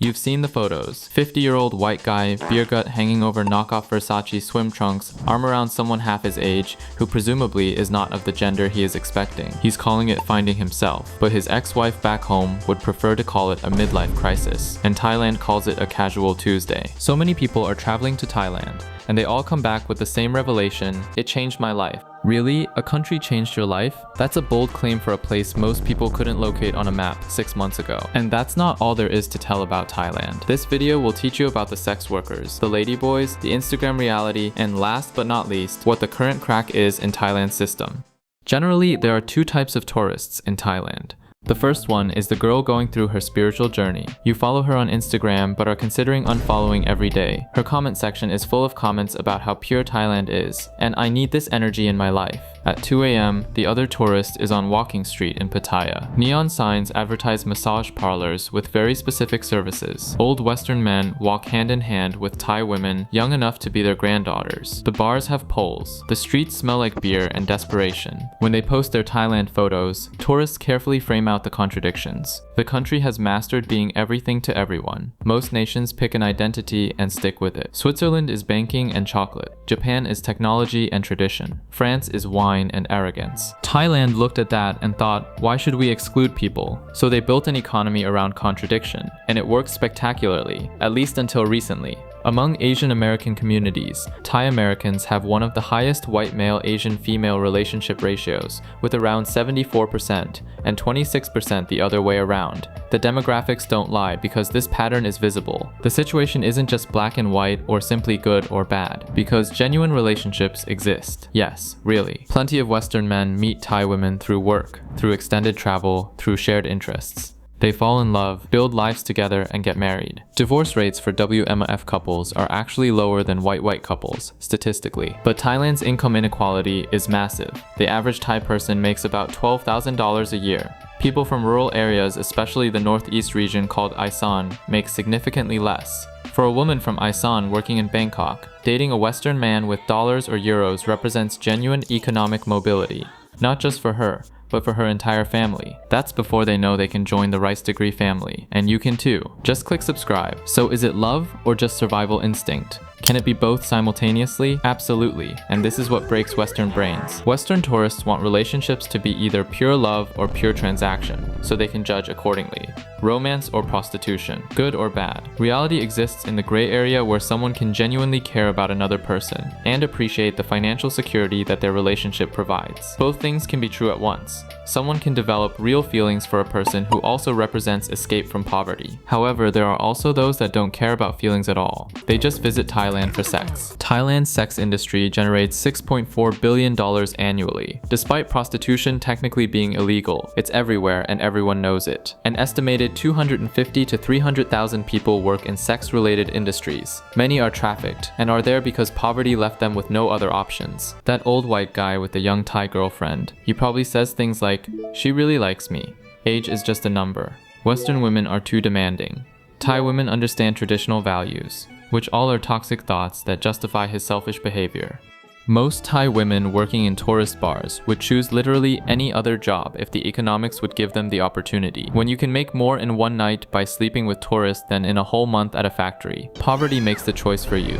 You've seen the photos. 50-year-old white guy, beer gut hanging over knockoff Versace swim trunks, arm around someone half his age, who presumably is not of the gender he is expecting. He's calling it finding himself, but his ex-wife back home would prefer to call it a midlife crisis, and Thailand calls it a casual Tuesday. So many people are traveling to Thailand, and they all come back with the same revelation: it changed my life. Really? A country changed your life? That's a bold claim for a place most people couldn't locate on a map 6 months ago. And that's not all there is to tell about Thailand. This video will teach you about the sex workers, the ladyboys, the Instagram reality, and last but not least, what the current crack is in Thailand's system. Generally, there are two types of tourists in Thailand. The first one is the girl going through her spiritual journey. You follow her on Instagram but are considering unfollowing every day. Her comment section is full of comments about how pure Thailand is, and I need this energy in my life. At 2 a.m., the other tourist is on Walking Street in Pattaya. Neon signs advertise massage parlors with very specific services. Old Western men walk hand in hand with Thai women young enough to be their granddaughters. The bars have poles. The streets smell like beer and desperation. When they post their Thailand photos, tourists carefully frame out the contradictions. The country has mastered being everything to everyone. Most nations pick an identity and stick with it. Switzerland is banking and chocolate. Japan is technology and tradition. France is wine and arrogance. Thailand looked at that and thought, why should we exclude people? So they built an economy around contradiction, and it worked spectacularly, at least until recently. Among Asian American communities, Thai Americans have one of the highest white male-Asian female relationship ratios, with around 74% and 26% the other way around. The demographics don't lie because this pattern is visible. The situation isn't just black and white or simply good or bad, because genuine relationships exist. Yes, really. Plenty of Western men meet Thai women through work, through extended travel, through shared interests. They fall in love, build lives together, and get married. Divorce rates for WMF couples are actually lower than white couples, statistically. But Thailand's income inequality is massive. The average Thai person makes about $12,000 a year. People from rural areas, especially the northeast region called Isan, make significantly less. For a woman from Isan working in Bangkok, dating a Western man with dollars or euros represents genuine economic mobility. Not just for her, but for her entire family. That's before they know they can join the Rice Degree family, and you can too. Just click subscribe. So is it love or just survival instinct? Can it be both simultaneously? Absolutely, and this is what breaks Western brains. Western tourists want relationships to be either pure love or pure transaction, so they can judge accordingly. Romance or prostitution, good or bad. Reality exists in the gray area where someone can genuinely care about another person and appreciate the financial security that their relationship provides. Both things can be true at once. Someone can develop real feelings for a person who also represents escape from poverty. However, there are also those that don't care about feelings at all. They just visit Thailand for sex. Thailand's sex industry generates $6.4 billion annually. Despite prostitution technically being illegal, it's everywhere and everyone knows it. An estimated 250 to 300,000 people work in sex-related industries. Many are trafficked and are there because poverty left them with no other options. That old white guy with the young Thai girlfriend, he probably says things like, "She really likes me. Age is just a number." Western women are too demanding. Thai women understand traditional values, which all are toxic thoughts that justify his selfish behavior. Most Thai women working in tourist bars would choose literally any other job if the economics would give them the opportunity. When you can make more in one night by sleeping with tourists than in a whole month at a factory, poverty makes the choice for you.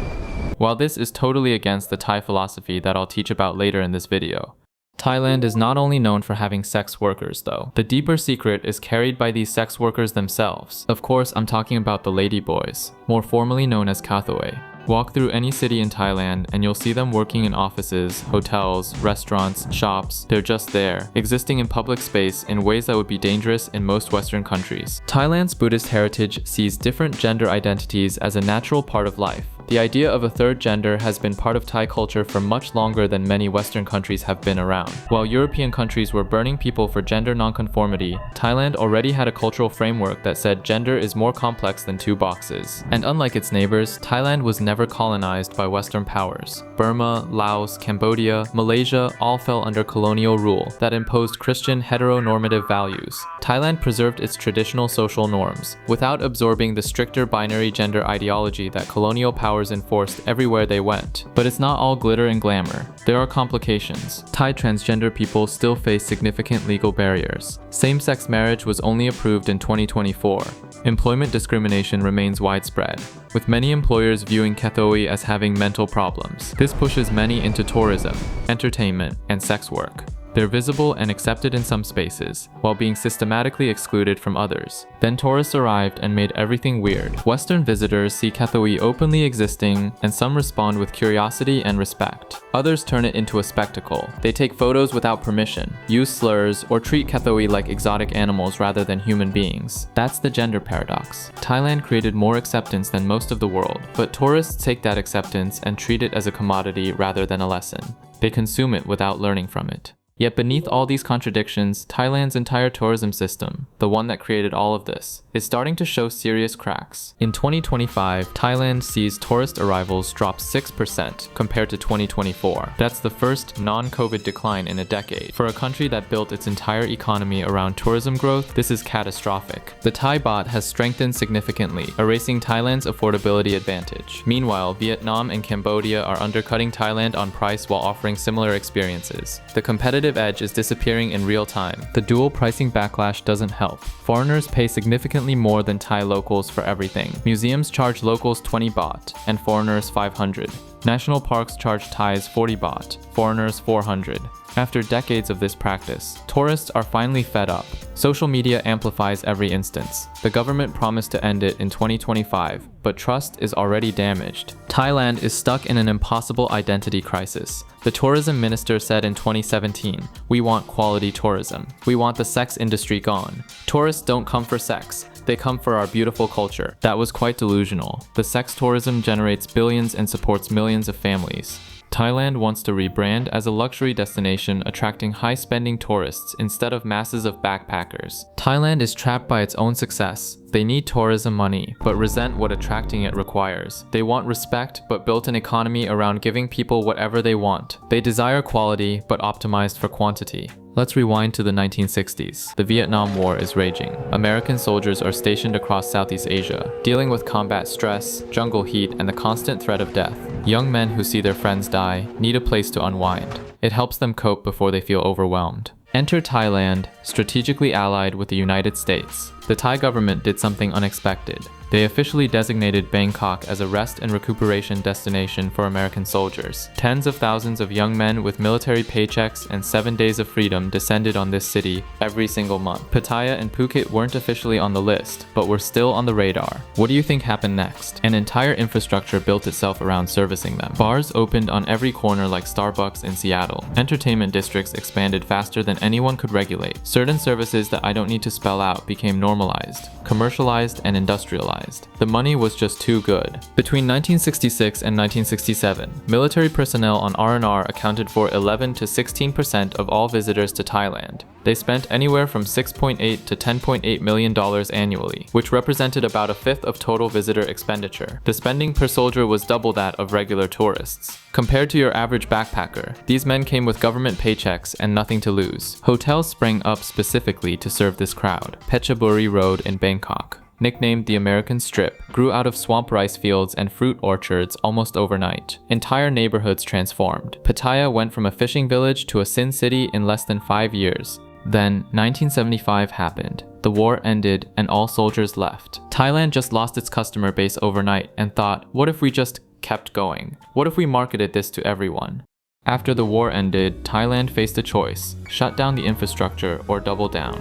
While this is totally against the Thai philosophy that I'll teach about later in this video. Thailand is not only known for having sex workers though. The deeper secret is carried by these sex workers themselves. Of course, I'm talking about the ladyboys, more formally known as Kathoey. Walk through any city in Thailand and you'll see them working in offices, hotels, restaurants, shops. They're just there, existing in public space in ways that would be dangerous in most Western countries. Thailand's Buddhist heritage sees different gender identities as a natural part of life. The idea of a third gender has been part of Thai culture for much longer than many Western countries have been around. While European countries were burning people for gender nonconformity, Thailand already had a cultural framework that said gender is more complex than two boxes. And unlike its neighbors, Thailand was never colonized by Western powers. Burma, Laos, Cambodia, Malaysia all fell under colonial rule that imposed Christian heteronormative values. Thailand preserved its traditional social norms, without absorbing the stricter binary gender ideology that colonial powers enforced everywhere they went. But it's not all glitter and glamour. There are complications. Thai transgender people still face significant legal barriers. Same-sex marriage was only approved in 2024. Employment discrimination remains widespread, with many employers viewing Kathoey as having mental problems. This pushes many into tourism, entertainment, and sex work. They're visible and accepted in some spaces, while being systematically excluded from others. Then tourists arrived and made everything weird. Western visitors see Kathoey openly existing, and some respond with curiosity and respect. Others turn it into a spectacle. They take photos without permission, use slurs, or treat Kathoey like exotic animals rather than human beings. That's the gender paradox. Thailand created more acceptance than most of the world, but tourists take that acceptance and treat it as a commodity rather than a lesson. They consume it without learning from it. Yet beneath all these contradictions, Thailand's entire tourism system, the one that created all of this, is starting to show serious cracks. In 2025, Thailand sees tourist arrivals drop 6% compared to 2024. That's the first non-COVID decline in a decade. For a country that built its entire economy around tourism growth, this is catastrophic. The Thai baht has strengthened significantly, erasing Thailand's affordability advantage. Meanwhile, Vietnam and Cambodia are undercutting Thailand on price while offering similar experiences. The competitive edge is disappearing in real time. The dual pricing backlash doesn't help. Foreigners pay significantly more than Thai locals for everything. Museums charge locals 20 baht and foreigners 500. National parks charge Thais 40 baht, foreigners 400. After decades of this practice, tourists are finally fed up. Social media amplifies every instance. The government promised to end it in 2025, but trust is already damaged. Thailand is stuck in an impossible identity crisis. The tourism minister said in 2017, "We want quality tourism. We want the sex industry gone. Tourists don't come for sex. They come for our beautiful culture." That was quite delusional. The sex tourism generates billions and supports millions of families. Thailand wants to rebrand as a luxury destination attracting high-spending tourists instead of masses of backpackers. Thailand is trapped by its own success. They need tourism money, but resent what attracting it requires. They want respect, but built an economy around giving people whatever they want. They desire quality, but optimized for quantity. Let's rewind to the 1960s. The Vietnam War is raging. American soldiers are stationed across Southeast Asia, dealing with combat stress, jungle heat, and the constant threat of death. Young men who see their friends die need a place to unwind. It helps them cope before they feel overwhelmed. Enter Thailand, strategically allied with the United States. The Thai government did something unexpected. They officially designated Bangkok as a rest and recuperation destination for American soldiers. Tens of thousands of young men with military paychecks and 7 days of freedom descended on this city every single month. Pattaya and Phuket weren't officially on the list, but were still on the radar. What do you think happened next? An entire infrastructure built itself around servicing them. Bars opened on every corner like Starbucks in Seattle. Entertainment districts expanded faster than anyone could regulate. Certain services that I don't need to spell out became normalized, commercialized, and industrialized. The money was just too good. Between 1966 and 1967, military personnel on R&R accounted for 11 to 16% of all visitors to Thailand. They spent anywhere from $6.8 to $10.8 million annually, which represented about a fifth of total visitor expenditure. The spending per soldier was double that of regular tourists. Compared to your average backpacker, these men came with government paychecks and nothing to lose. Hotels sprang up specifically to serve this crowd. Phetchaburi Road in Bangkok, nicknamed the American Strip, grew out of swamp rice fields and fruit orchards almost overnight. Entire neighborhoods transformed. Pattaya went from a fishing village to a sin city in less than 5 years. Then, 1975 happened. The war ended and all soldiers left. Thailand just lost its customer base overnight and thought, what if we just kept going? What if we marketed this to everyone? After the war ended, Thailand faced a choice: shut down the infrastructure or double down.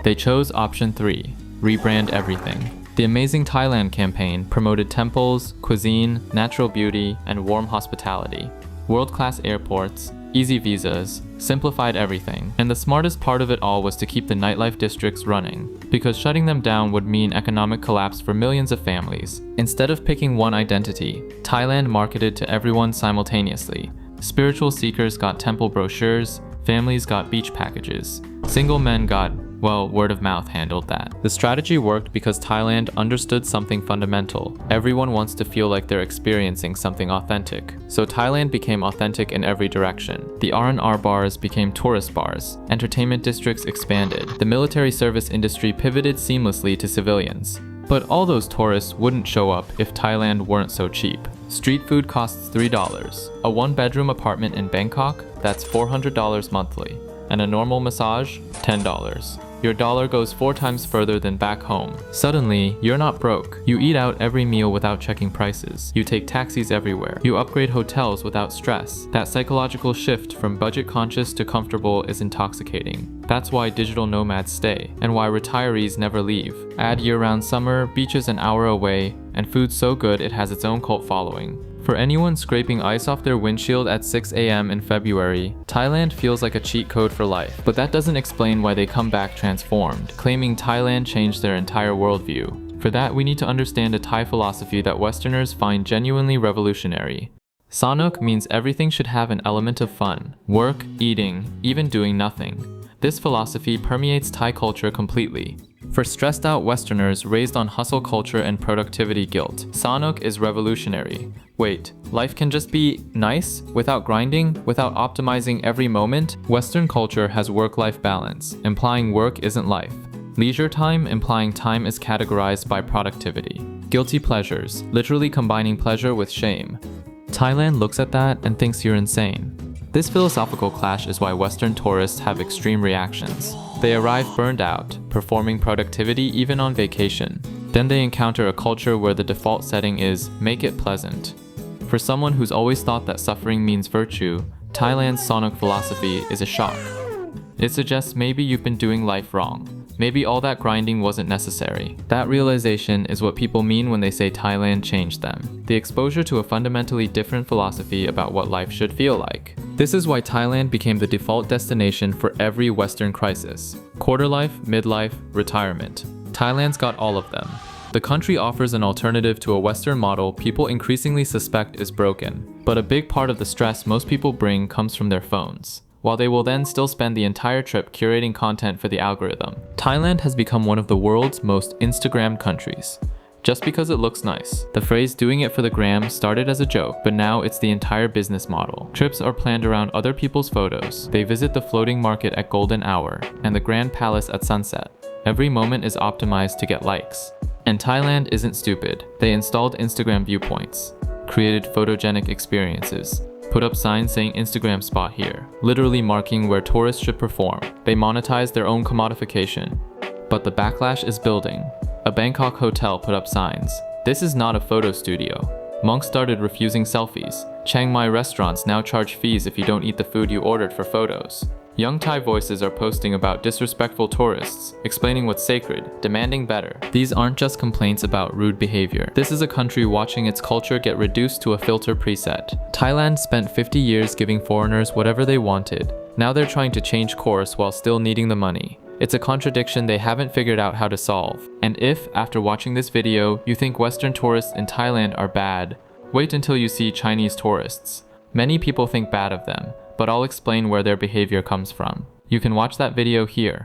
They chose option 3. Rebrand everything. The Amazing Thailand campaign promoted temples, cuisine, natural beauty, and warm hospitality. World-class airports, easy visas, simplified everything. And the smartest part of it all was to keep the nightlife districts running, because shutting them down would mean economic collapse for millions of families. Instead of picking one identity, Thailand marketed to everyone simultaneously. Spiritual seekers got temple brochures, families got beach packages. Single men got, well, word of mouth handled that. The strategy worked because Thailand understood something fundamental. Everyone wants to feel like they're experiencing something authentic. So Thailand became authentic in every direction. The R&R bars became tourist bars. Entertainment districts expanded. The military service industry pivoted seamlessly to civilians. But all those tourists wouldn't show up if Thailand weren't so cheap. Street food costs $3. A one-bedroom apartment in Bangkok, that's $400 monthly. And a normal massage, $10. your dollar goes 4 times further than back home. Suddenly, you're not broke. You eat out every meal without checking prices. You take taxis everywhere. You upgrade hotels without stress. That psychological shift from budget conscious to comfortable is intoxicating. That's why digital nomads stay, and why retirees never leave. Add year-round summer, beaches an hour away, and food so good it has its own cult following. For anyone scraping ice off their windshield at 6 a.m. in February, Thailand feels like a cheat code for life. But that doesn't explain why they come back transformed, claiming Thailand changed their entire worldview. For that, we need to understand a Thai philosophy that Westerners find genuinely revolutionary. Sanuk means everything should have an element of fun. Work, eating, even doing nothing. This philosophy permeates Thai culture completely. For stressed-out Westerners raised on hustle culture and productivity guilt, Sanuk is revolutionary. Wait, life can just be nice? Without grinding? Without optimizing every moment? Western culture has work-life balance, implying work isn't life. Leisure time, implying time is categorized by productivity. Guilty pleasures, literally combining pleasure with shame. Thailand looks at that and thinks you're insane. This philosophical clash is why Western tourists have extreme reactions. They arrive burned out, performing productivity even on vacation. Then they encounter a culture where the default setting is make it pleasant. For someone who's always thought that suffering means virtue, Thailand's Sanuk philosophy is a shock. It suggests maybe you've been doing life wrong. Maybe all that grinding wasn't necessary. That realization is what people mean when they say Thailand changed them. The exposure to a fundamentally different philosophy about what life should feel like. This is why Thailand became the default destination for every Western crisis. Quarter life, midlife, retirement. Thailand's got all of them. The country offers an alternative to a Western model people increasingly suspect is broken. But a big part of the stress most people bring comes from their phones, while they will then still spend the entire trip curating content for the algorithm. Thailand has become one of the world's most Instagrammed countries, just because it looks nice. The phrase doing it for the gram started as a joke, but now it's the entire business model. Trips are planned around other people's photos. They visit the floating market at golden hour and the Grand Palace at sunset. Every moment is optimized to get likes. And Thailand isn't stupid. They installed Instagram viewpoints, created photogenic experiences, put up signs saying Instagram spot here, literally marking where tourists should perform. They monetize their own commodification. But the backlash is building. A Bangkok hotel put up signs. This is not a photo studio. Monks started refusing selfies. Chiang Mai restaurants now charge fees if you don't eat the food you ordered for photos. Young Thai voices are posting about disrespectful tourists, explaining what's sacred, demanding better. These aren't just complaints about rude behavior. This is a country watching its culture get reduced to a filter preset. Thailand spent 50 years giving foreigners whatever they wanted. Now they're trying to change course while still needing the money. It's a contradiction they haven't figured out how to solve. And if, after watching this video, you think Western tourists in Thailand are bad, wait until you see Chinese tourists. Many people think bad of them, but I'll explain where their behavior comes from. You can watch that video here.